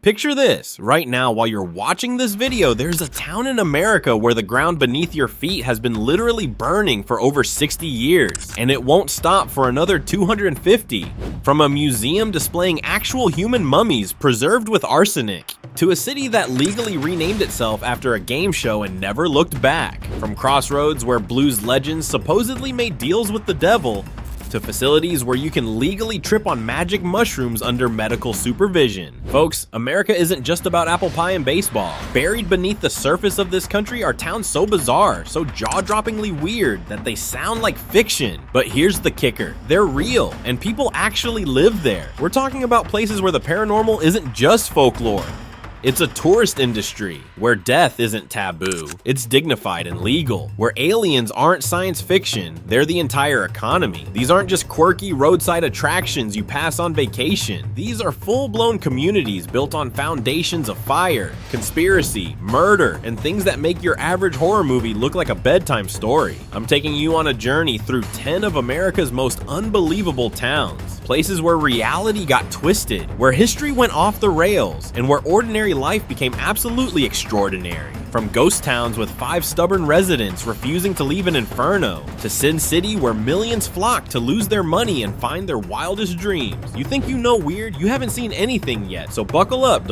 Picture this, right now while you're watching this video, there's a town in America where the ground beneath your feet has been literally burning for over 60 years, and it won't stop for another 250. From a museum displaying actual human mummies preserved with arsenic, to a city that legally renamed itself after a game show and never looked back. From Crossroads, where blues legends supposedly made deals with the devil, to facilities where you can legally trip on magic mushrooms under medical supervision. Folks, America isn't just about apple pie and baseball. Buried beneath the surface of this country are towns so bizarre, so jaw-droppingly weird that they sound like fiction. But here's the kicker, they're real, and people actually live there. We're talking about places where the paranormal isn't just folklore. It's a tourist industry where death isn't taboo, it's dignified and legal, where aliens aren't science fiction, they're the entire economy. These aren't just quirky roadside attractions you pass on vacation. These are full-blown communities built on foundations of fire, conspiracy, murder, and things that make your average horror movie look like a bedtime story. I'm taking you on a journey through 10 of America's most unbelievable towns. Places where reality got twisted, where history went off the rails, and where ordinary life became absolutely extraordinary. From ghost towns with 5 stubborn residents refusing to leave an inferno, to Sin City where millions flock to lose their money and find their wildest dreams. You think you know weird? You haven't seen anything yet, so buckle up,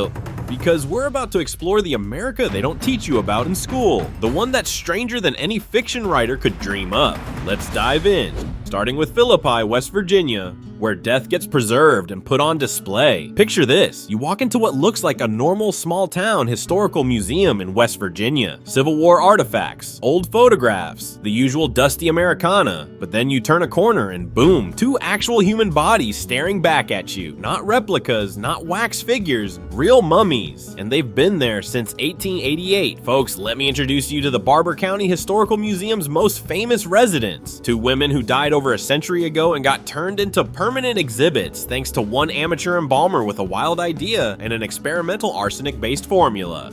because we're about to explore the America they don't teach you about in school. The one that's stranger than any fiction writer could dream up. Let's dive in, starting with Philippi, West Virginia, where death gets preserved and put on display. Picture this, you walk into what looks like a normal small town historical museum in West Virginia. Civil War artifacts, old photographs, the usual dusty Americana, but then you turn a corner and boom, 2 actual human bodies staring back at you. Not replicas, not wax figures, real mummies. And they've been there since 1888. Folks, let me introduce you to the Barber County Historical Museum's most famous residents. 2 women who died over a century ago and got turned into permanent exhibits thanks to one amateur embalmer with a wild idea and an experimental arsenic-based formula.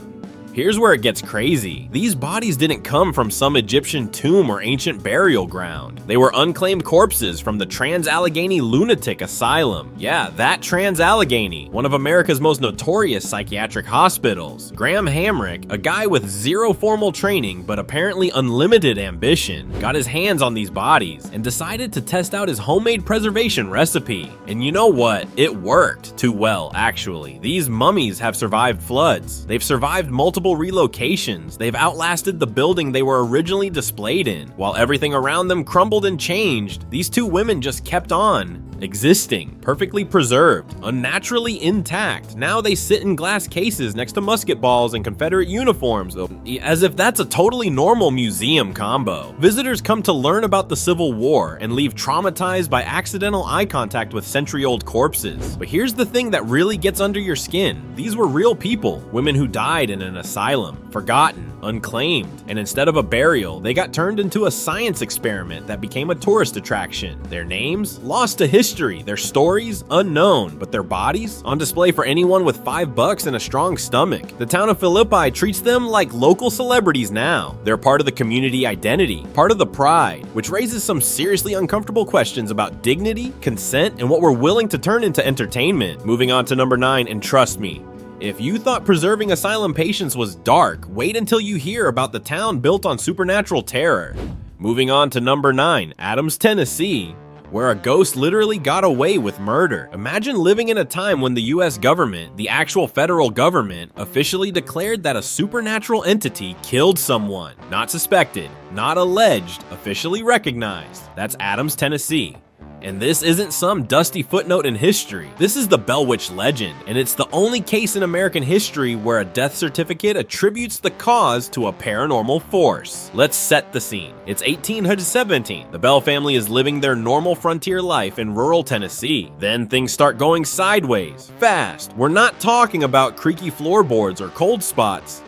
Here's where it gets crazy. These bodies didn't come from some Egyptian tomb or ancient burial ground. They were unclaimed corpses from the Trans-Allegheny Lunatic Asylum. Yeah, that Trans-Allegheny, one of America's most notorious psychiatric hospitals. Graham Hamrick, a guy with 0 formal training but apparently unlimited ambition, got his hands on these bodies and decided to test out his homemade preservation recipe. And you know what? It worked too well, actually. These mummies have survived floods. They've survived multiple relocations. They've outlasted the building they were originally displayed in. While everything around them crumbled and changed, these 2 women just kept on existing, perfectly preserved, unnaturally intact. Now they sit in glass cases next to musket balls and Confederate uniforms, as if that's a totally normal museum combo. Visitors come to learn about the Civil War and leave traumatized by accidental eye contact with century-old corpses. But here's the thing that really gets under your skin. These were real people, women who died in an asylum, forgotten, unclaimed, and instead of a burial, they got turned into a science experiment that became a tourist attraction. Their names? Lost to history. Their stories? Unknown. But their bodies? On display for anyone with $5 and a strong stomach. The town of Philippi treats them like local celebrities now. They're part of the community identity, part of the pride, which raises some seriously uncomfortable questions about dignity, consent, and what we're willing to turn into entertainment. Moving on to number 9, and trust me, if you thought preserving asylum patients was dark, wait until you hear about the town built on supernatural terror. Moving on to number 9, Adams, Tennessee, where a ghost literally got away with murder. Imagine living in a time when the US government, the actual federal government, officially declared that a supernatural entity killed someone. Not suspected, not alleged, officially recognized. That's Adams, Tennessee. And this isn't some dusty footnote in history. This is the Bell Witch legend, and it's the only case in American history where a death certificate attributes the cause to a paranormal force. Let's set the scene. It's 1817. The Bell family is living their normal frontier life in rural Tennessee. Then things start going sideways, fast. We're not talking about creaky floorboards or cold spots.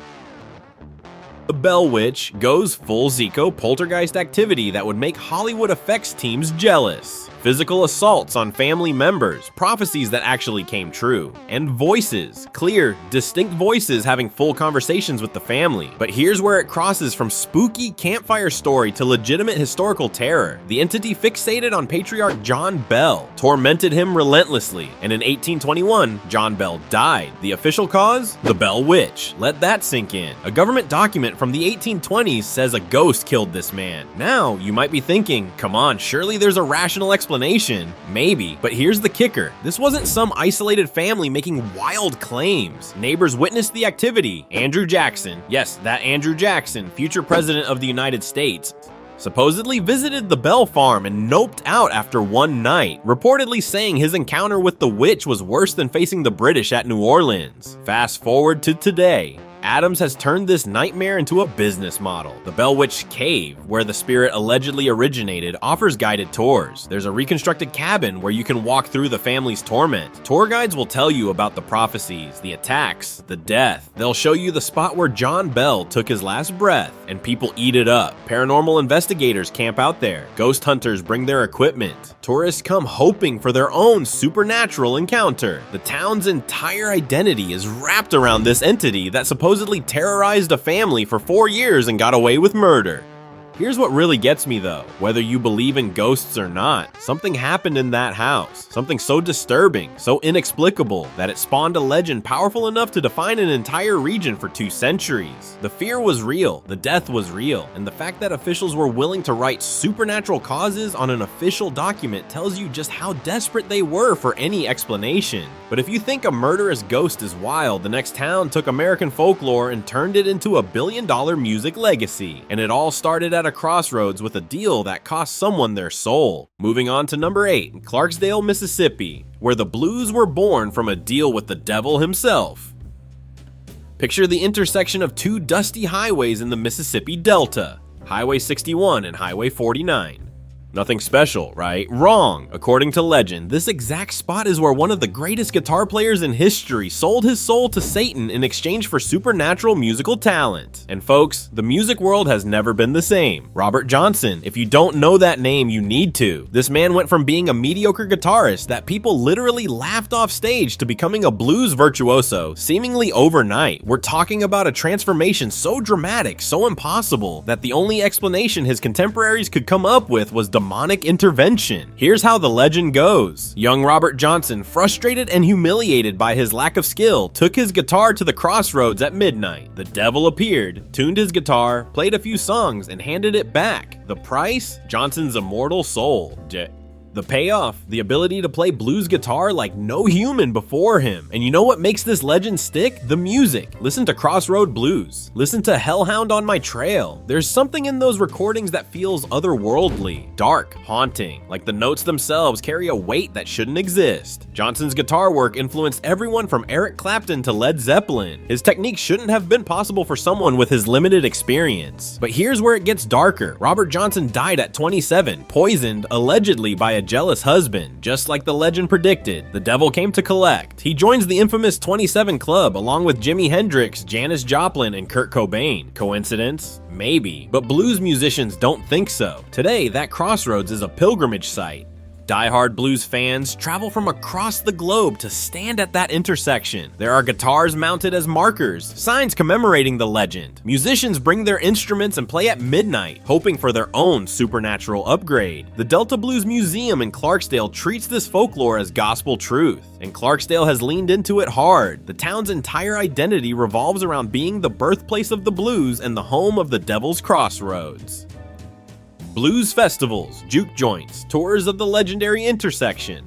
The Bell Witch goes full Zico poltergeist activity that would make Hollywood effects teams jealous. physical assaults on family members, prophecies that actually came true, and voices, clear, distinct voices having full conversations with the family. But here's where it crosses from spooky campfire story to legitimate historical terror. The entity fixated on Patriarch John Bell, tormented him relentlessly, and in 1821, John Bell died. The official cause? The Bell Witch. Let that sink in. A government document from the 1820s says a ghost killed this man. Now, you might be thinking, come on, surely there's a rational explanation. Maybe, but here's the kicker. This wasn't some isolated family making wild claims. Neighbors witnessed the activity. Andrew Jackson, yes, that Andrew Jackson, future president of the United States, supposedly visited the Bell farm and noped out after one night, reportedly saying his encounter with the witch was worse than facing the British at New Orleans. Fast forward to today. Adams has turned this nightmare into a business model. The Bell Witch Cave, where the spirit allegedly originated, offers guided tours. There's a reconstructed cabin where you can walk through the family's torment. Tour guides will tell you about the prophecies, the attacks, the death. They'll show you the spot where John Bell took his last breath, and people eat it up. Paranormal investigators camp out there. Ghost hunters bring their equipment. Tourists come hoping for their own supernatural encounter. The town's entire identity is wrapped around this entity that supposedly terrorized a family for 4 years and got away with murder. Here's what really gets me though, whether you believe in ghosts or not, something happened in that house. Something so disturbing, so inexplicable, that it spawned a legend powerful enough to define an entire region for 2 centuries. The fear was real, the death was real, and the fact that officials were willing to write supernatural causes on an official document tells you just how desperate they were for any explanation. But if you think a murderous ghost is wild, the next town took American folklore and turned it into a billion-dollar music legacy. And it all started at a crossroads with a deal that cost someone their soul. Moving on to number 8, Clarksdale, Mississippi, where the blues were born from a deal with the devil himself. Picture the intersection of 2 dusty highways in the Mississippi Delta, Highway 61 and Highway 49. Nothing special, right? Wrong. According to legend, this exact spot is where one of the greatest guitar players in history sold his soul to Satan in exchange for supernatural musical talent. And folks, the music world has never been the same. Robert Johnson, if you don't know that name, you need to. This man went from being a mediocre guitarist that people literally laughed off stage to becoming a blues virtuoso, seemingly overnight. We're talking about a transformation so dramatic, so impossible, that the only explanation his contemporaries could come up with was demonic intervention. Here's how the legend goes. Young Robert Johnson, frustrated and humiliated by his lack of skill, took his guitar to the Crossroads at midnight. The devil appeared, tuned his guitar, played a few songs, and handed it back. The price? Johnson's immortal soul. The payoff? The ability to play blues guitar like no human before him. And you know what makes this legend stick? The music. Listen to Crossroad Blues. Listen to Hellhound on My Trail. There's something in those recordings that feels otherworldly, dark, haunting, like the notes themselves carry a weight that shouldn't exist. Johnson's guitar work influenced everyone from Eric Clapton to Led Zeppelin. His technique shouldn't have been possible for someone with his limited experience. But here's where it gets darker. Robert Johnson died at 27, poisoned allegedly by a jealous husband. Just like the legend predicted, the devil came to collect. He joins the infamous 27 Club along with Jimi Hendrix, Janis Joplin, and Kurt Cobain. Coincidence? Maybe. But blues musicians don't think so. Today, that Crossroads is a pilgrimage site. Die-hard blues fans travel from across the globe to stand at that intersection. There are guitars mounted as markers, signs commemorating the legend. Musicians bring their instruments and play at midnight, hoping for their own supernatural upgrade. The Delta Blues Museum in Clarksdale treats this folklore as gospel truth, and Clarksdale has leaned into it hard. The town's entire identity revolves around being the birthplace of the blues and the home of the Devil's Crossroads. Blues festivals, juke joints, tours of the legendary intersection.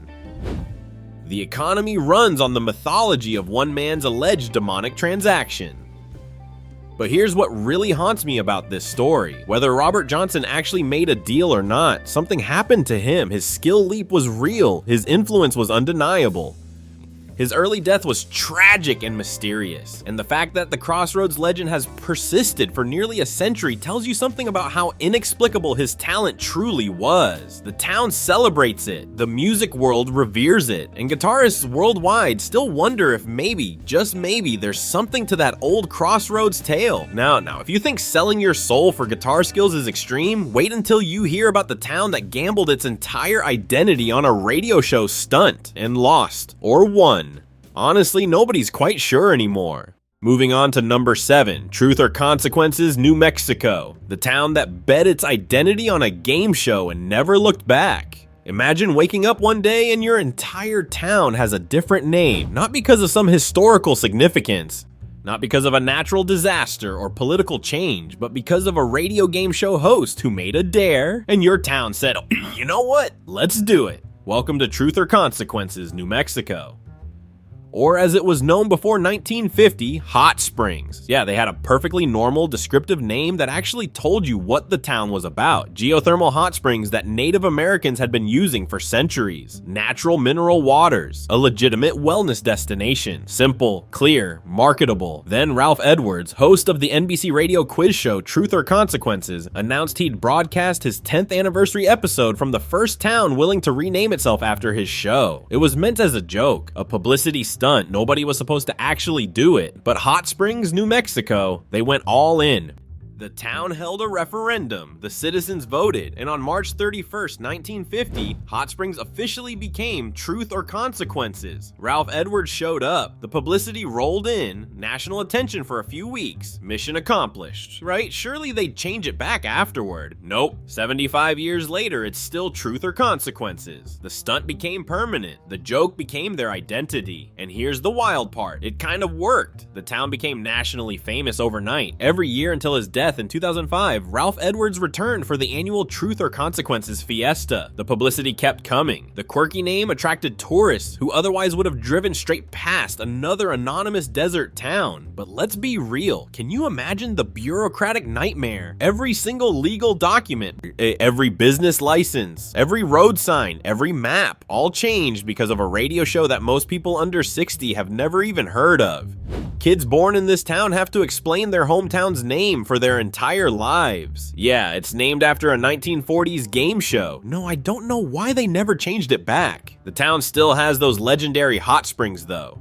The economy runs on the mythology of one man's alleged demonic transaction. But here's what really haunts me about this story. Whether Robert Johnson actually made a deal or not, something happened to him. His skill leap was real. His influence was undeniable. His early death was tragic and mysterious, and the fact that the Crossroads legend has persisted for nearly a century tells you something about how inexplicable his talent truly was. The town celebrates it, the music world reveres it, and guitarists worldwide still wonder if maybe, just maybe, there's something to that old Crossroads tale. Now, if you think selling your soul for guitar skills is extreme, wait until you hear about the town that gambled its entire identity on a radio show stunt and lost, or won. Honestly, nobody's quite sure anymore. Moving on to number 7, Truth or Consequences, New Mexico. The town that bet its identity on a game show and never looked back. Imagine waking up one day and your entire town has a different name, not because of some historical significance, not because of a natural disaster or political change, but because of a radio game show host who made a dare and your town said, you know what, let's do it. Welcome to Truth or Consequences, New Mexico. Or as it was known before 1950, Hot Springs. Yeah, they had a perfectly normal, descriptive name that actually told you what the town was about. Geothermal hot springs that Native Americans had been using for centuries. Natural mineral waters. A legitimate wellness destination. Simple, clear, marketable. Then Ralph Edwards, host of the NBC radio quiz show Truth or Consequences, announced he'd broadcast his 10th anniversary episode from the first town willing to rename itself after his show. It was meant as a joke, a publicity stunt. Nobody was supposed to actually do it, but Hot Springs, New Mexico, they went all in. The town held a referendum, the citizens voted, and on March 31st, 1950, Hot Springs officially became Truth or Consequences. Ralph Edwards showed up, the publicity rolled in, national attention for a few weeks, mission accomplished, right? Surely they'd change it back afterward. Nope, 75 years later, it's still Truth or Consequences. The stunt became permanent, the joke became their identity. And here's the wild part, it kind of worked. The town became nationally famous overnight. Every year until his death in 2005, Ralph Edwards returned for the annual Truth or Consequences fiesta. The publicity kept coming. The quirky name attracted tourists who otherwise would have driven straight past another anonymous desert town. But let's be real, can you imagine the bureaucratic nightmare? Every single legal document, every business license, every road sign, every map, all changed because of a radio show that most people under 60 have never even heard of. Kids born in this town have to explain their hometown's name for their entire lives. Yeah, it's named after a 1940s game show. No, I don't know why they never changed it back. The town still has those legendary hot springs though.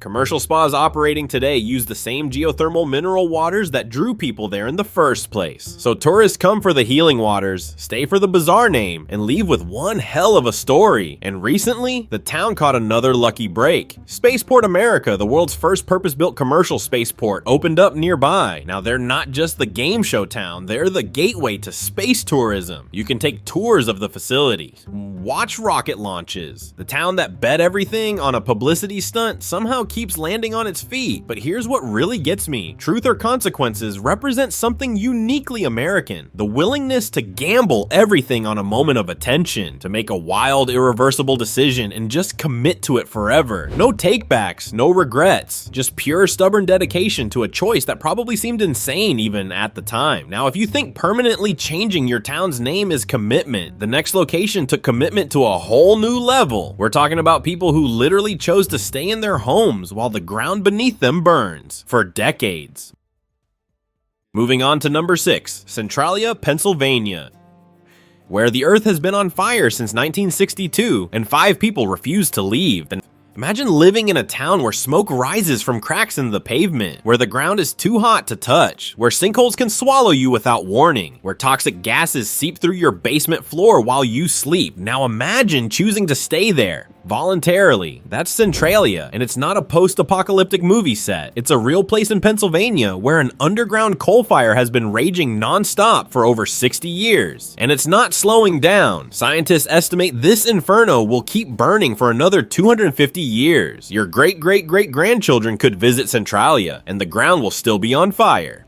Commercial spas operating today use the same geothermal mineral waters that drew people there in the first place. So tourists come for the healing waters, stay for the bizarre name, and leave with one hell of a story. And recently, the town caught another lucky break. Spaceport America, the world's first purpose-built commercial spaceport, opened up nearby. Now they're not just the game show town, they're the gateway to space tourism. You can take tours of the facility, watch rocket launches. The town that bet everything on a publicity stunt somehow keeps landing on its feet. But here's what really gets me. Truth or Consequences represents something uniquely American. The willingness to gamble everything on a moment of attention, to make a wild, irreversible decision and just commit to it forever. No takebacks, no regrets, just pure stubborn dedication to a choice that probably seemed insane even at the time. Now, if you think permanently changing your town's name is commitment, the next location took commitment to a whole new level. We're talking about people who literally chose to stay in their homes while the ground beneath them burns for decades. Moving on to number 6, Centralia, Pennsylvania, where the earth has been on fire since 1962 and 5 people refuse to leave. Imagine living in a town where smoke rises from cracks in the pavement, where the ground is too hot to touch, where sinkholes can swallow you without warning, where toxic gases seep through your basement floor while you sleep. Now imagine choosing to stay there voluntarily. That's Centralia, and it's not a post-apocalyptic movie set. It's a real place in Pennsylvania where an underground coal fire has been raging non-stop for over 60 years. And it's not slowing down. Scientists estimate this inferno will keep burning for another 250 years. Your great-great-great-grandchildren could visit Centralia, and the ground will still be on fire.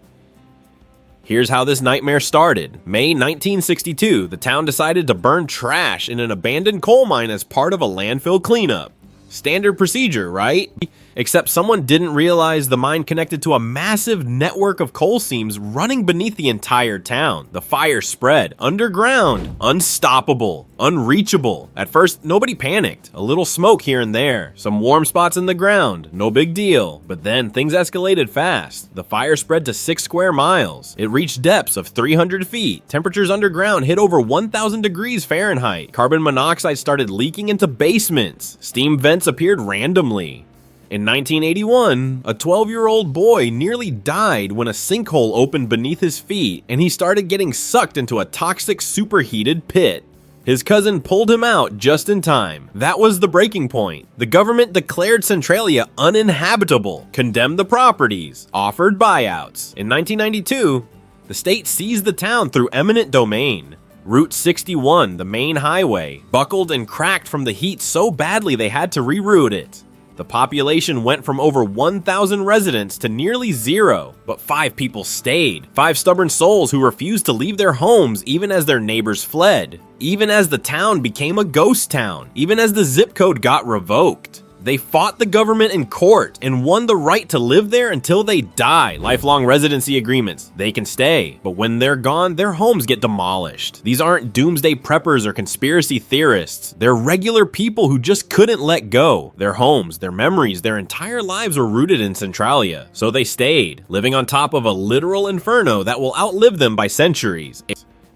Here's how this nightmare started. May 1962, the town decided to burn trash in an abandoned coal mine as part of a landfill cleanup. Standard procedure, right? Except someone didn't realize the mine connected to a massive network of coal seams running beneath the entire town. The fire spread underground, unstoppable, unreachable. At first, nobody panicked. A little smoke here and there, some warm spots in the ground, no big deal. But then things escalated fast. The fire spread to 6 square miles. It reached depths of 300 feet. Temperatures underground hit over 1,000 degrees Fahrenheit. Carbon monoxide started leaking into basements. Steam vents appeared randomly. In 1981, a 12-year-old boy nearly died when a sinkhole opened beneath his feet and he started getting sucked into a toxic superheated pit. His cousin pulled him out just in time. That was the breaking point. The government declared Centralia uninhabitable, condemned the properties, offered buyouts. In 1992, the state seized the town through eminent domain. Route 61, the main highway, buckled and cracked from the heat so badly they had to reroute it. The population went from over 1,000 residents to nearly 0, but 5 people stayed. 5 stubborn souls who refused to leave their homes even as their neighbors fled. Even as the town became a ghost town. Even as the zip code got revoked. They fought the government in court and won the right to live there until they die. Lifelong residency agreements. They can stay, but when they're gone, their homes get demolished. These aren't doomsday preppers or conspiracy theorists. They're regular people who just couldn't let go. Their homes, their memories, their entire lives were rooted in Centralia. So they stayed, living on top of a literal inferno that will outlive them by centuries.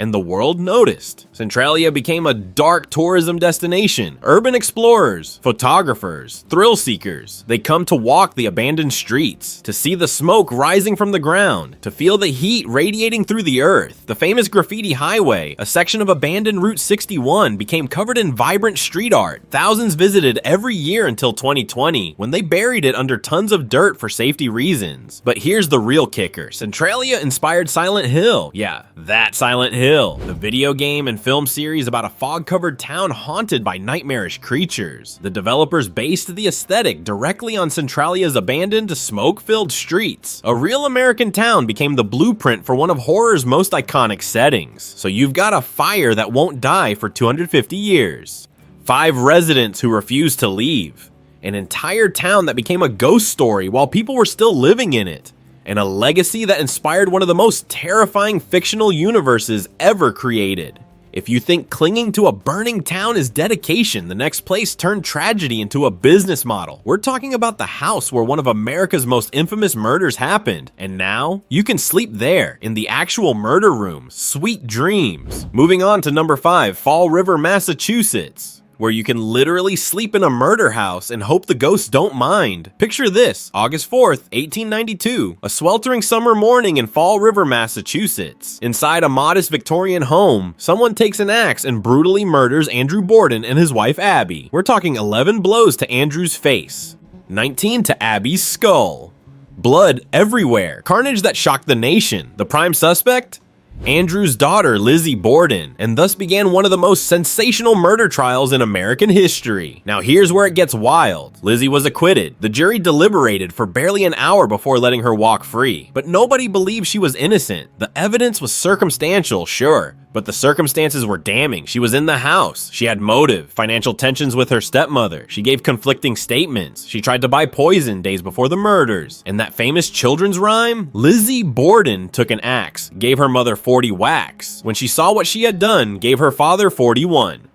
And the world noticed. Centralia became a dark tourism destination. Urban explorers, photographers, thrill seekers. They come to walk the abandoned streets, to see the smoke rising from the ground, to feel the heat radiating through the earth. The famous graffiti highway, a section of abandoned Route 61, became covered in vibrant street art. Thousands visited every year until 2020, when they buried it under tons of dirt for safety reasons. But here's the real kicker. Centralia inspired Silent Hill. Yeah, that Silent Hill. The video game and film series about a fog-covered town haunted by nightmarish creatures. The developers based the aesthetic directly on Centralia's abandoned, smoke-filled streets. A real American town became the blueprint for one of horror's most iconic settings. So you've got a fire that won't die for 250 years. 5 residents who refused to leave. An entire town that became a ghost story while people were still living in it. And a legacy that inspired one of the most terrifying fictional universes ever created. If you think clinging to a burning town is dedication, the next place turned tragedy into a business model. We're talking about the house where one of America's most infamous murders happened. And now, you can sleep there, in the actual murder room. Sweet dreams. Moving on to number 5, Fall River, Massachusetts, where you can literally sleep in a murder house and hope the ghosts don't mind. Picture this, August 4th, 1892, a sweltering summer morning in Fall River, Massachusetts. Inside a modest Victorian home, someone takes an axe and brutally murders Andrew Borden and his wife Abby. We're talking 11 blows to Andrew's face, 19 to Abby's skull. Blood everywhere, carnage that shocked the nation. The prime suspect? Andrew's daughter, Lizzie Borden, and thus began one of the most sensational murder trials in American history. Now here's where it gets wild. Lizzie was acquitted. The jury deliberated for barely an hour before letting her walk free. But nobody believed she was innocent. The evidence was circumstantial, sure, but the circumstances were damning. She was in the house. She had motive, financial tensions with her stepmother. She gave conflicting statements. She tried to buy poison days before the murders. And that famous children's rhyme? Lizzie Borden took an axe, gave her mother 40 whacks. When she saw what she had done, gave her father 41.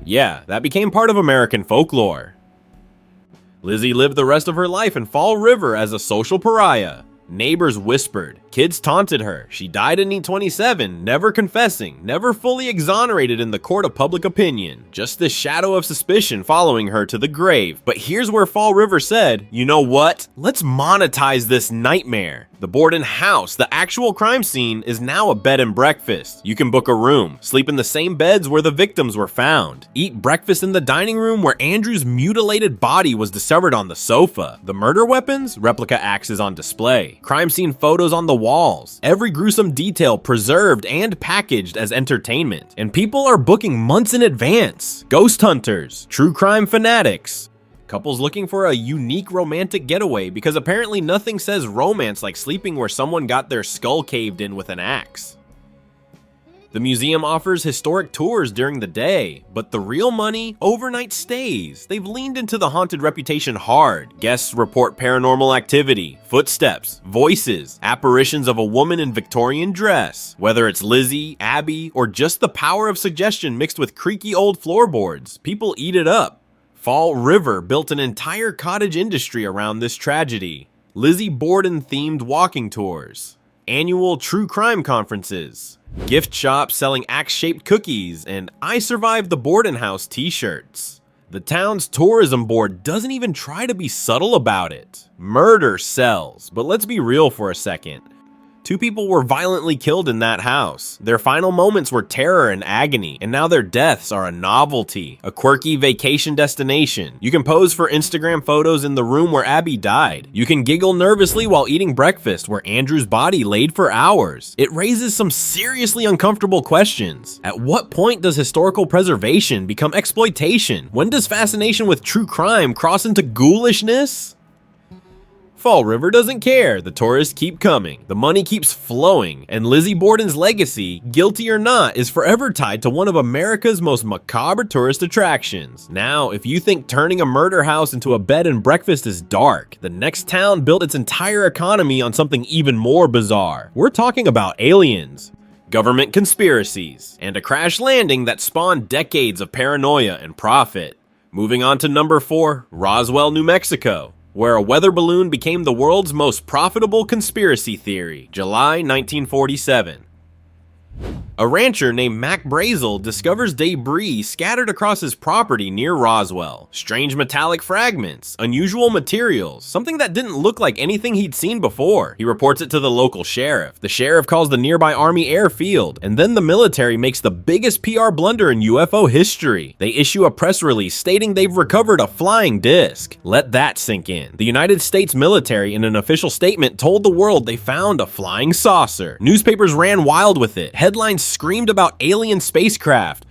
Yeah, that became part of American folklore. Lizzie lived the rest of her life in Fall River as a social pariah. Neighbors whispered, kids taunted her. She died in 1927, never confessing, never fully exonerated in the court of public opinion. Just this shadow of suspicion following her to the grave. But here's where Fall River said, you know what? Let's monetize this nightmare. The Borden house, the actual crime scene, is now a bed and breakfast. You can book a room, sleep in the same beds where the victims were found, eat breakfast in the dining room where Andrew's mutilated body was discovered on the sofa. The murder weapons? Replica axes on display. Crime scene photos on the walls. Every gruesome detail preserved and packaged as entertainment. And people are booking months in advance. Ghost hunters, true crime fanatics, couples looking for a unique romantic getaway, because apparently nothing says romance like sleeping where someone got their skull caved in with an axe. The museum offers historic tours during the day, but the real money? Overnight stays. They've leaned into the haunted reputation hard. Guests report paranormal activity, footsteps, voices, apparitions of a woman in Victorian dress. Whether it's Lizzie, Abby, or just the power of suggestion mixed with creaky old floorboards, people eat it up. Fall River built an entire cottage industry around this tragedy. Lizzie Borden themed walking tours, annual true crime conferences, gift shops selling axe-shaped cookies, and I Survived the Borden House t-shirts. The town's tourism board doesn't even try to be subtle about it. Murder sells, but let's be real for a second. 2 people were violently killed in that house. Their final moments were terror and agony, and now their deaths are a novelty, a quirky vacation destination. You can pose for Instagram photos in the room where Abby died. You can giggle nervously while eating breakfast where Andrew's body laid for hours. It raises some seriously uncomfortable questions. At what point does historical preservation become exploitation? When does fascination with true crime cross into ghoulishness? Fall River doesn't care, the tourists keep coming, the money keeps flowing, and Lizzie Borden's legacy, guilty or not, is forever tied to one of America's most macabre tourist attractions. Now, if you think turning a murder house into a bed and breakfast is dark, the next town built its entire economy on something even more bizarre. We're talking about aliens, government conspiracies, and a crash landing that spawned decades of paranoia and profit. Moving on to number 4, Roswell, New Mexico, where a weather balloon became the world's most profitable conspiracy theory, July 1947. A rancher named Mac Brazel discovers debris scattered across his property near Roswell. Strange metallic fragments, unusual materials, something that didn't look like anything he'd seen before. He reports it to the local sheriff. The sheriff calls the nearby Army airfield, and then the military makes the biggest PR blunder in UFO history. They issue a press release stating they've recovered a flying disc. Let that sink in. The United States military, in an official statement, told the world they found a flying saucer. Newspapers ran wild with it. Headlines screamed about alien spacecraft.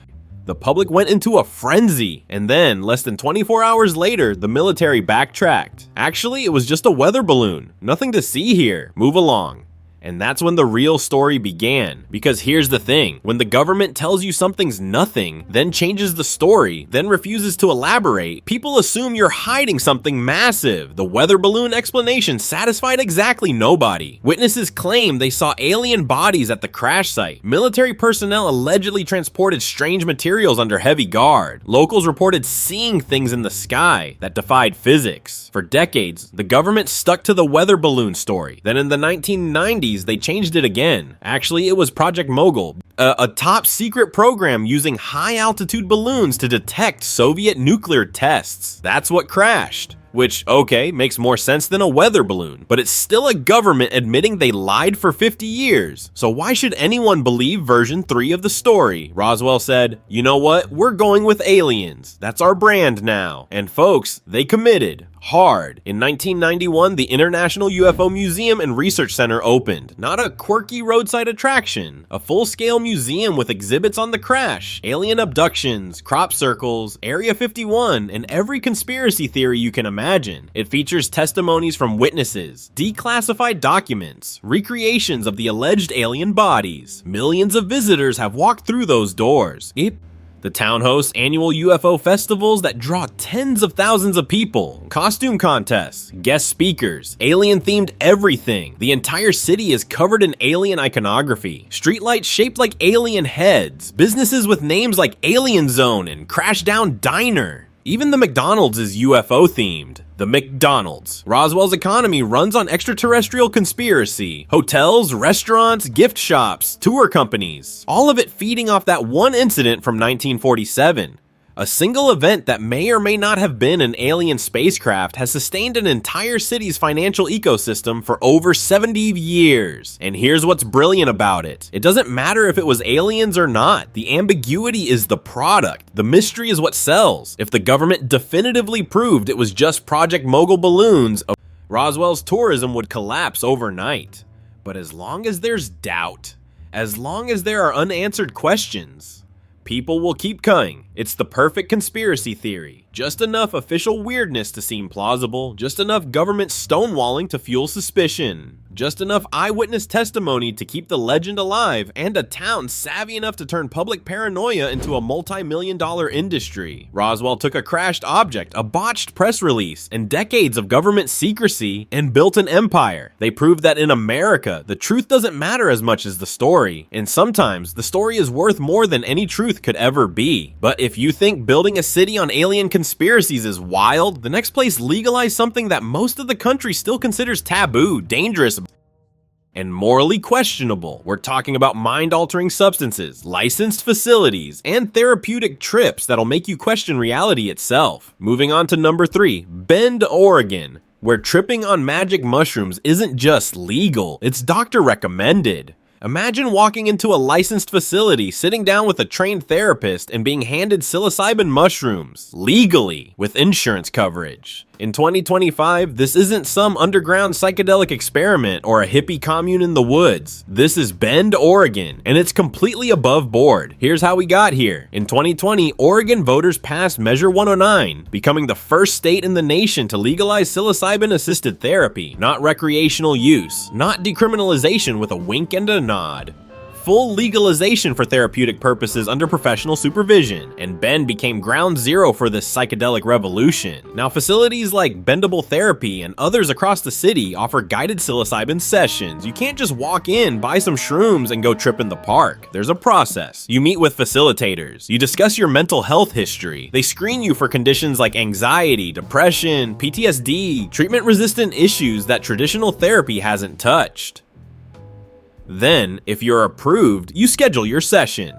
The public went into a frenzy, and then, less than 24 hours later, the military backtracked. Actually, it was just a weather balloon. Nothing to see here. Move along. And that's when the real story began. Because here's the thing, when the government tells you something's nothing, then changes the story, then refuses to elaborate, people assume you're hiding something massive. The weather balloon explanation satisfied exactly nobody. Witnesses claim they saw alien bodies at the crash site. Military personnel allegedly transported strange materials under heavy guard. Locals reported seeing things in the sky that defied physics. For decades, the government stuck to the weather balloon story. Then in the 1990s, they changed it again. Actually, it was Project Mogul, a top secret program using high altitude balloons to detect Soviet nuclear tests. That's what crashed. Which, okay, makes more sense than a weather balloon, but it's still a government admitting they lied for 50 years. So why should anyone believe version 3 of the story? Roswell said, you know what, we're going with aliens. That's our brand now. And folks, they committed. Hard. In 1991, the International UFO Museum and Research Center opened. Not a quirky roadside attraction, a full-scale museum with exhibits on the crash, alien abductions, crop circles, Area 51, and every conspiracy theory you can imagine. It features testimonies from witnesses, declassified documents, recreations of the alleged alien bodies. Millions of visitors have walked through those doors. The town hosts annual UFO festivals that draw tens of thousands of people, costume contests, guest speakers, alien-themed everything. The entire city is covered in alien iconography, streetlights shaped like alien heads, businesses with names like Alien Zone and Crashdown Diner. Even the McDonald's is UFO themed. The McDonald's. Roswell's economy runs on extraterrestrial conspiracy. Hotels, restaurants, gift shops, tour companies. All of it feeding off that one incident from 1947. A single event that may or may not have been an alien spacecraft has sustained an entire city's financial ecosystem for over 70 years. And here's what's brilliant about it. It doesn't matter if it was aliens or not. The ambiguity is the product. The mystery is what sells. If the government definitively proved it was just Project Mogul balloons, Roswell's tourism would collapse overnight. But as long as there's doubt, as long as there are unanswered questions, people will keep coming. It's the perfect conspiracy theory. Just enough official weirdness to seem plausible, just enough government stonewalling to fuel suspicion. just enough eyewitness testimony to keep the legend alive, and a town savvy enough to turn public paranoia into a multi-million-dollar industry. Roswell took a crashed object, a botched press release, and decades of government secrecy, and built an empire. They proved that in America, the truth doesn't matter as much as the story, and sometimes the story is worth more than any truth could ever be. But if you think building a city on alien conspiracies is wild, the next place legalized something that most of the country still considers taboo, dangerous, and morally questionable. We're talking about mind-altering substances, licensed facilities, and therapeutic trips that'll make you question reality itself. Moving on to number 3, Bend, Oregon, where tripping on magic mushrooms isn't just legal, it's doctor recommended. Imagine walking into a licensed facility, sitting down with a trained therapist, and being handed psilocybin mushrooms, legally, with insurance coverage. In 2025, this isn't some underground psychedelic experiment or a hippie commune in the woods. This is Bend, Oregon, and it's completely above board. Here's how we got here. In 2020, Oregon voters passed Measure 109, becoming the first state in the nation to legalize psilocybin-assisted therapy, not recreational use, not decriminalization with a wink and a nod. Full legalization for therapeutic purposes under professional supervision, and Bend became ground zero for this psychedelic revolution. Now, facilities like Bendable Therapy and others across the city offer guided psilocybin sessions. You can't just walk in, buy some shrooms, and go trip in the park. There's a process. You meet with facilitators. You discuss your mental health history. They screen you for conditions like anxiety, depression, PTSD, treatment-resistant issues that traditional therapy hasn't touched. Then, if you're approved, you schedule your session.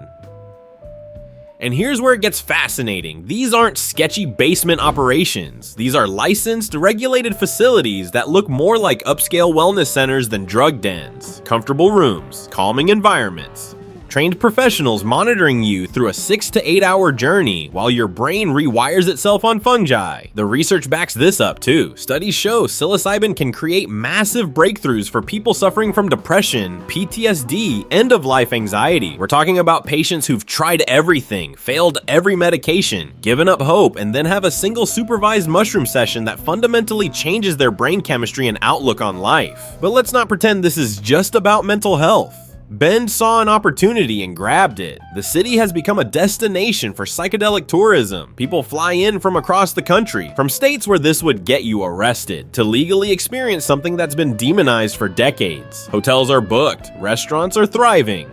And here's where it gets fascinating. These aren't sketchy basement operations. These are licensed, regulated facilities that look more like upscale wellness centers than drug dens. Comfortable rooms, calming environments, trained professionals monitoring you through a 6 to 8 hour journey while your brain rewires itself on fungi. The research backs this up too. Studies show psilocybin can create massive breakthroughs for people suffering from depression, PTSD, end-of-life anxiety. We're talking about patients who've tried everything, failed every medication, given up hope, and then have a single supervised mushroom session that fundamentally changes their brain chemistry and outlook on life. But let's not pretend this is just about mental health. Bend saw an opportunity and grabbed it. The city has become a destination for psychedelic tourism. People fly in from across the country, from states where this would get you arrested, to legally experience something that's been demonized for decades. Hotels are booked, restaurants are thriving.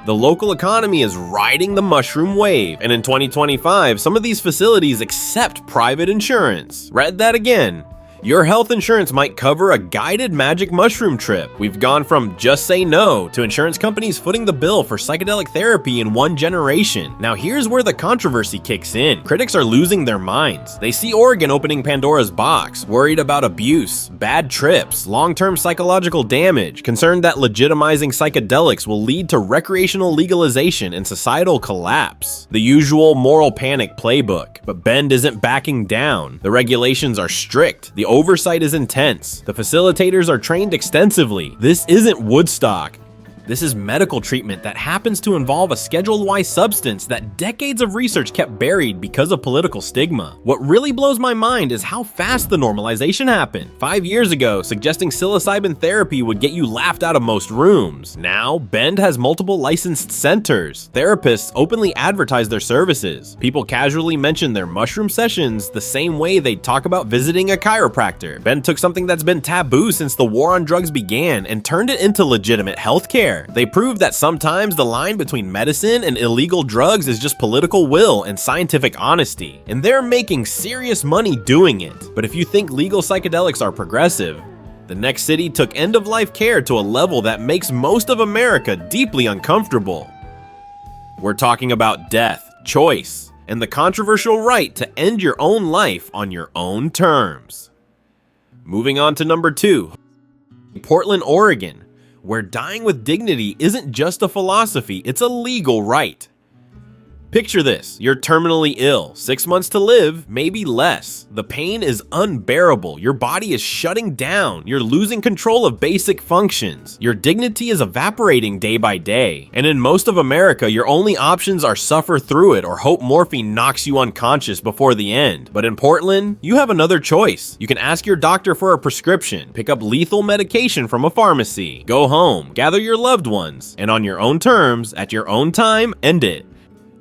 The local economy is riding the mushroom wave, and in 2025, some of these facilities accept private insurance. Read that again. Your health insurance might cover a guided magic mushroom trip. We've gone from just say no to insurance companies footing the bill for psychedelic therapy in one generation. Now here's where the controversy kicks in. Critics are losing their minds. They see Oregon opening Pandora's box, worried about abuse, bad trips, long-term psychological damage, concerned that legitimizing psychedelics will lead to recreational legalization and societal collapse. The usual moral panic playbook. But Bend isn't backing down. The regulations are strict. The oversight is intense. The facilitators are trained extensively. This isn't Woodstock. This is medical treatment that happens to involve a Schedule Y substance that decades of research kept buried because of political stigma. What really blows my mind is how fast the normalization happened. 5 years ago, suggesting psilocybin therapy would get you laughed out of most rooms. Now, Bend has multiple licensed centers. Therapists openly advertise their services. People casually mention their mushroom sessions the same way they talk about visiting a chiropractor. Bend took something that's been taboo since the war on drugs began and turned it into legitimate healthcare. They proved that sometimes the line between medicine and illegal drugs is just political will and scientific honesty, and they're making serious money doing it. But if you think legal psychedelics are progressive, the next city took end-of-life care to a level that makes most of America deeply uncomfortable. We're talking about death, choice, and the controversial right to end your own life on your own terms. Moving on to number 2, Portland, Oregon, where dying with dignity isn't just a philosophy, it's a legal right. Picture this, you're terminally ill, 6 months to live, maybe less. The pain is unbearable, your body is shutting down, you're losing control of basic functions, your dignity is evaporating day by day. And in most of America, your only options are suffer through it or hope morphine knocks you unconscious before the end. But in Portland, you have another choice. You can ask your doctor for a prescription, pick up lethal medication from a pharmacy, go home, gather your loved ones, and on your own terms, at your own time, end it.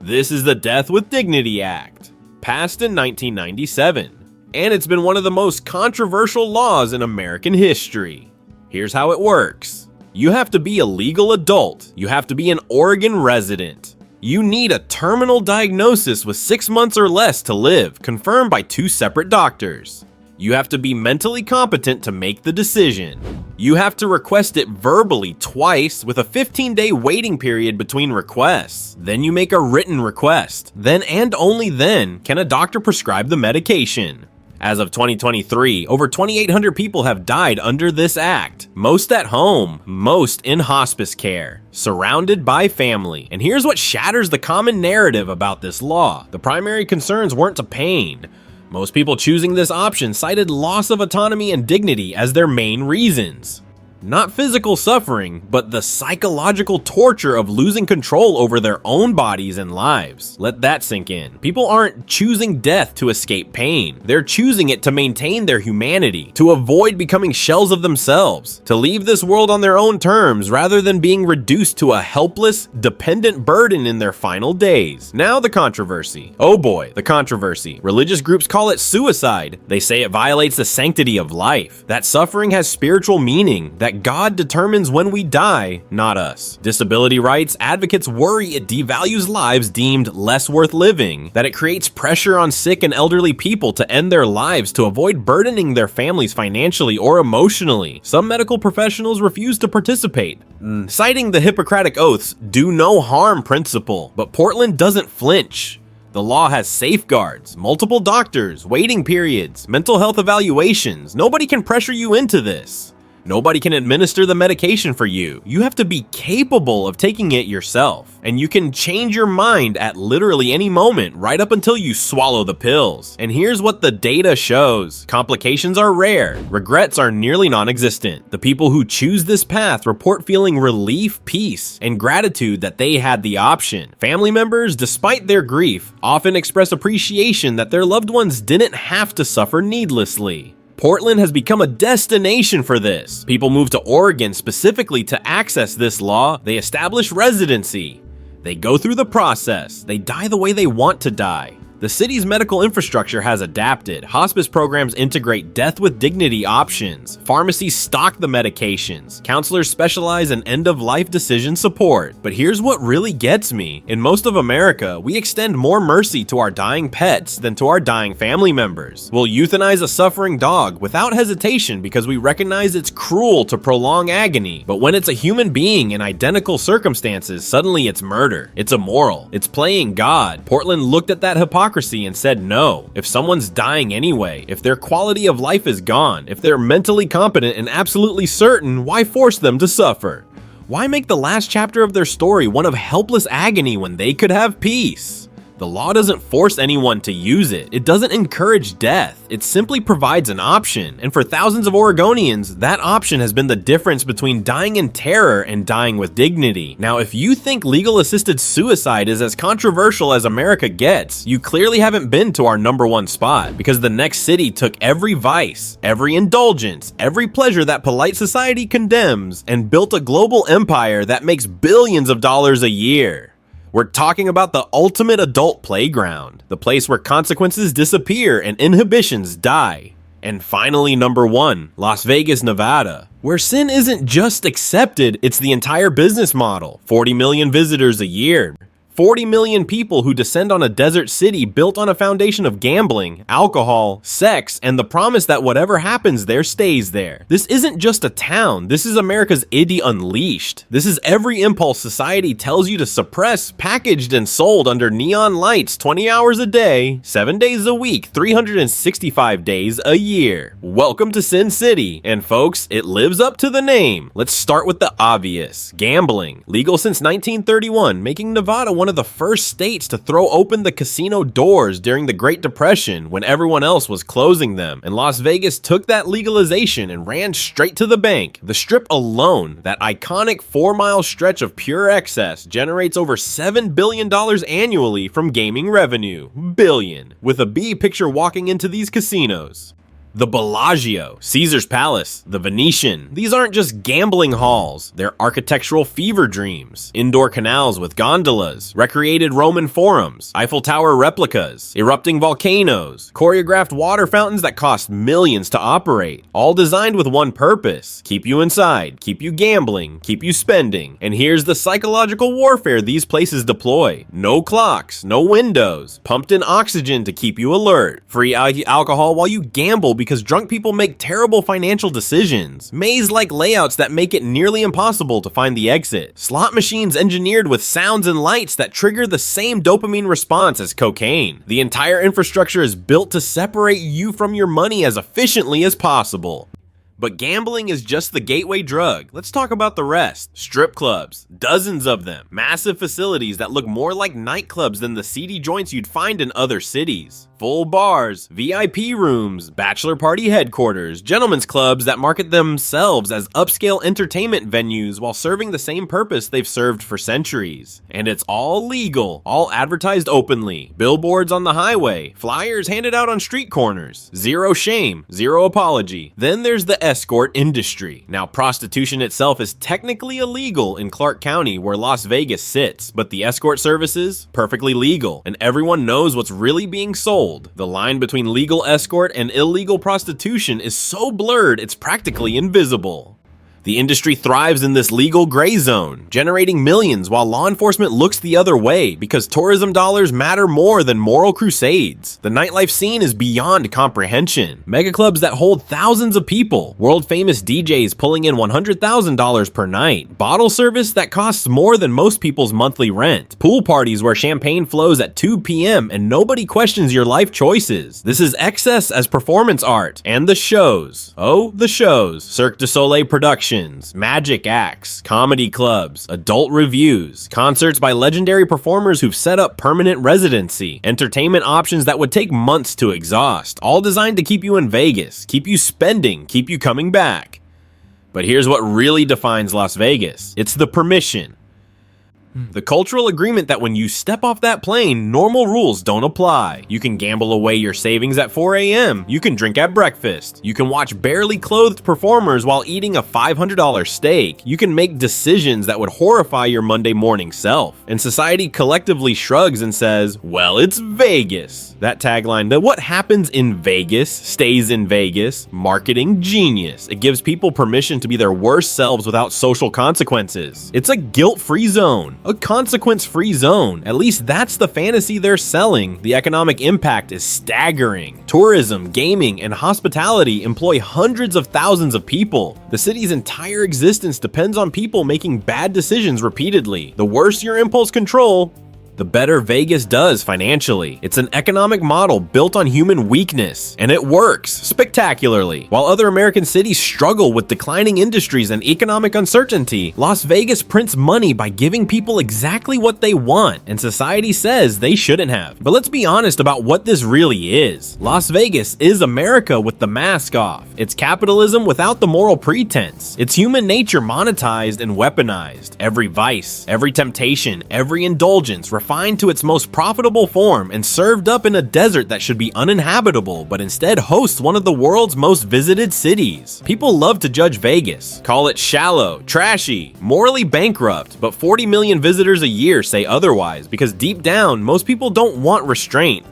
This is the Death with Dignity Act, passed in 1997, and it's been one of the most controversial laws in American history. Here's how it works. You have to be a legal adult. You have to be an Oregon resident. You need a terminal diagnosis with 6 months or less to live, confirmed by 2 separate doctors. You have to be mentally competent to make the decision. You have to request it verbally twice with a 15-day waiting period between requests. Then you make a written request. Then and only then can a doctor prescribe the medication. As of 2023, over 2,800 people have died under this act. Most at home, most in hospice care, surrounded by family. And here's what shatters the common narrative about this law. The primary concerns weren't to pain. Most people choosing this option cited loss of autonomy and dignity as their main reasons. Not physical suffering, but the psychological torture of losing control over their own bodies and lives. Let that sink in. People aren't choosing death to escape pain. They're choosing it to maintain their humanity, to avoid becoming shells of themselves, to leave this world on their own terms rather than being reduced to a helpless, dependent burden in their final days. Now the controversy. Oh boy, the controversy. Religious groups call it suicide. They say it violates the sanctity of life, that suffering has spiritual meaning, that God determines when we die, not us. Disability rights advocates worry it devalues lives deemed less worth living, that it creates pressure on sick and elderly people to end their lives to avoid burdening their families financially or emotionally. Some medical professionals refuse to participate, citing the Hippocratic Oath's do no harm principle. But Portland doesn't flinch. The law has safeguards, multiple doctors, waiting periods, mental health evaluations. Nobody can pressure you into this. Nobody can administer the medication for you. You have to be capable of taking it yourself. And you can change your mind at literally any moment, right up until you swallow the pills. And here's what the data shows. Complications are rare. Regrets are nearly non-existent. The people who choose this path report feeling relief, peace, and gratitude that they had the option. Family members, despite their grief, often express appreciation that their loved ones didn't have to suffer needlessly. Portland has become a destination for this. People move to Oregon specifically to access this law. They establish residency. They go through the process. They die the way they want to die. The city's medical infrastructure has adapted. Hospice programs integrate death with dignity options. Pharmacies stock the medications. Counselors specialize in end-of-life decision support. But here's what really gets me. In most of America, we extend more mercy to our dying pets than to our dying family members. We'll euthanize a suffering dog without hesitation because we recognize it's cruel to prolong agony. But when it's a human being in identical circumstances, suddenly it's murder. It's immoral. It's playing God. Portland looked at that hypocrisy and said no. If someone's dying anyway, if their quality of life is gone, if they're mentally competent and absolutely certain, why force them to suffer? Why make the last chapter of their story one of helpless agony when they could have peace? The law doesn't force anyone to use it. It doesn't encourage death. It simply provides an option. And for thousands of Oregonians, that option has been the difference between dying in terror and dying with dignity. Now, if you think legal assisted suicide is as controversial as America gets, you clearly haven't been to our #1 spot, because the next city took every vice, every indulgence, every pleasure that polite society condemns, and built a global empire that makes billions of dollars a year. We're talking about the ultimate adult playground, the place where consequences disappear and inhibitions die. And finally, #1, Las Vegas, Nevada, where sin isn't just accepted, it's the entire business model. 40 million visitors a year. 40 million people who descend on a desert city built on a foundation of gambling, alcohol, sex, and the promise that whatever happens there stays there. This isn't just a town, this is America's id unleashed. This is every impulse society tells you to suppress, packaged and sold under neon lights 20 hours a day, 7 days a week, 365 days a year. Welcome to Sin City, and folks, it lives up to the name. Let's start with the obvious. Gambling. Legal since 1931, making Nevada one one of the first states to throw open the casino doors during the Great Depression when everyone else was closing them, and Las Vegas took that legalization and ran straight to the bank. The Strip alone, that iconic 4-mile stretch of pure excess, generates over $7 billion annually from gaming revenue. Billion. With a B, picture walking into these casinos. The Bellagio, Caesar's Palace, the Venetian. These aren't just gambling halls, they're architectural fever dreams. Indoor canals with gondolas, recreated Roman forums, Eiffel Tower replicas, erupting volcanoes, choreographed water fountains that cost millions to operate. All designed with one purpose: keep you inside, keep you gambling, keep you spending. And here's the psychological warfare these places deploy. No clocks, no windows, pumped in oxygen to keep you alert. Free alcohol while you gamble because drunk people make terrible financial decisions. Maze-like layouts that make it nearly impossible to find the exit. Slot machines engineered with sounds and lights that trigger the same dopamine response as cocaine. The entire infrastructure is built to separate you from your money as efficiently as possible. But gambling is just the gateway drug. Let's talk about the rest. Strip clubs, dozens of them. Massive facilities that look more like nightclubs than the seedy joints you'd find in other cities. Full bars, VIP rooms, bachelor party headquarters, gentlemen's clubs that market themselves as upscale entertainment venues while serving the same purpose they've served for centuries. And it's all legal, all advertised openly. Billboards on the highway, flyers handed out on street corners. Zero shame, zero apology. Then there's the escort industry. Now, prostitution itself is technically illegal in Clark County where Las Vegas sits, but the escort services, perfectly legal, and everyone knows what's really being sold. The line between legal escort and illegal prostitution is so blurred it's practically invisible. The industry thrives in this legal gray zone, generating millions while law enforcement looks the other way because tourism dollars matter more than moral crusades. The nightlife scene is beyond comprehension. Mega clubs that hold thousands of people, world-famous DJs pulling in $100,000 per night, bottle service that costs more than most people's monthly rent, pool parties where champagne flows at 2 p.m. and nobody questions your life choices. This is excess as performance art. And the shows. Oh, the shows. Cirque du Soleil productions, magic acts, comedy clubs, adult reviews, concerts by legendary performers who've set up permanent residency, entertainment options that would take months to exhaust, all designed to keep you in Vegas, keep you spending, keep you coming back. But here's what really defines Las Vegas. It's the permission. The cultural agreement that when you step off that plane, normal rules don't apply. You can gamble away your savings at 4 a.m. You can drink at breakfast. You can watch barely clothed performers while eating a $500 steak. You can make decisions that would horrify your Monday morning self. And society collectively shrugs and says, well, it's Vegas. That tagline, that what happens in Vegas stays in Vegas, marketing genius. It gives people permission to be their worst selves without social consequences. It's a guilt-free zone. A consequence-free zone. At least that's the fantasy they're selling. The economic impact is staggering. Tourism, gaming, and hospitality employ hundreds of thousands of people. The city's entire existence depends on people making bad decisions repeatedly. The worse your impulse control, the better Vegas does financially. It's an economic model built on human weakness, and it works spectacularly. While other American cities struggle with declining industries and economic uncertainty, Las Vegas prints money by giving people exactly what they want, and society says they shouldn't have. But let's be honest about what this really is. Las Vegas is America with the mask off. It's capitalism without the moral pretense. It's human nature monetized and weaponized. Every vice, every temptation, every indulgence refined to its most profitable form and served up in a desert that should be uninhabitable but instead hosts one of the world's most visited cities. People love to judge Vegas, call it shallow, trashy, morally bankrupt, but 40 million visitors a year say otherwise because deep down, most people don't want restraint.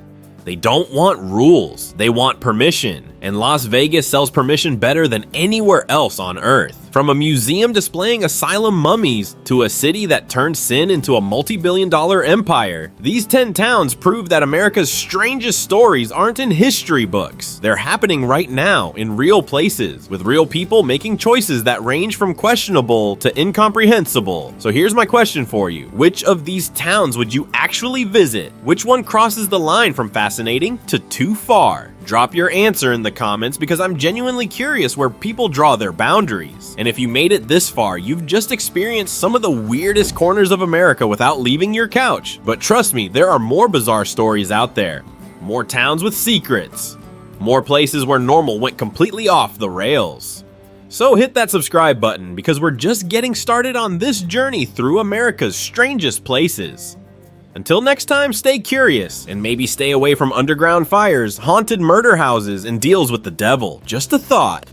They don't want rules, they want permission. And Las Vegas sells permission better than anywhere else on Earth. From a museum displaying asylum mummies to a city that turned sin into a multi-billion-dollar empire, these 10 towns prove that America's strangest stories aren't in history books. They're happening right now in real places, with real people making choices that range from questionable to incomprehensible. So here's my question for you. Which of these towns would you actually visit? Which one crosses the line from fascinating to too far? Drop your answer in the comments because I'm genuinely curious where people draw their boundaries. And if you made it this far, you've just experienced some of the weirdest corners of America without leaving your couch. But trust me, there are more bizarre stories out there. More towns with secrets. More places where normal went completely off the rails. So hit that subscribe button because we're just getting started on this journey through America's strangest places. Until next time, stay curious, and maybe stay away from underground fires, haunted murder houses, and deals with the devil. Just a thought.